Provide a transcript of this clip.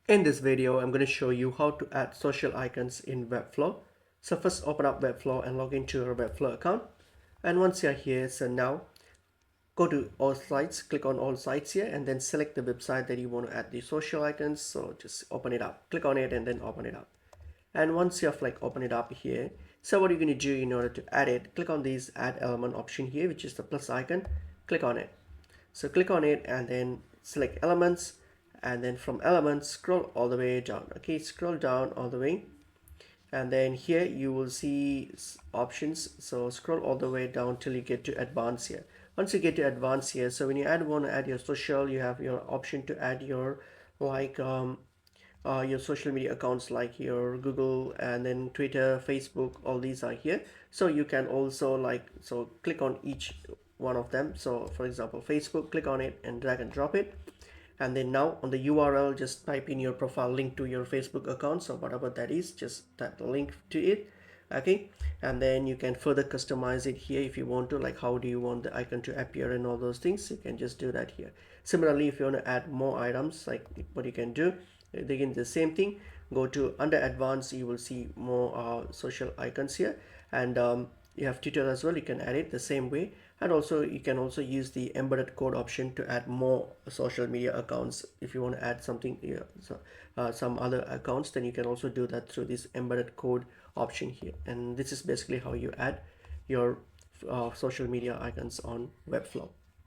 In this video, I'm going to show you how to add social icons in Webflow. So first open up Webflow and log into your Webflow account. And once you're here, so now go to all sites, click on all sites here and then select the website that you want to add the social icons. So just open it up, click on it and then open it up. And once you have open it up here, so what you're going to do in order to add it, click on this add element option here, which is the plus icon, click on it. So click on it and then select elements, and then from elements scroll all the way down. Okay, scroll down all the way, and then here you will see options. So scroll all the way down till you get to advanced here. Once you get to advanced here, so when you want to add your social, you have your option to add your like your social media accounts like your Google and then Twitter, Facebook, all these are here. So you can also click on each one of them. So for example, Facebook, click on it and drag and drop it. And then now on the URL, just type in your profile link to your Facebook account. So whatever that is, just type the link to it. Okay, and then you can further customize it here if you want to, like how do you want the icon to appear and all those things. You can just do that here. Similarly, if you want to add more items, like what you can do, again the same thing, go to under advanced, you will see more social icons here. And you have Twitter as well, you can add it the same way. And also you can also use the embedded code option to add more social media accounts. If you want to add something, some other accounts, then you can also do that through this embedded code option here. And this is basically how you add your social media icons on Webflow.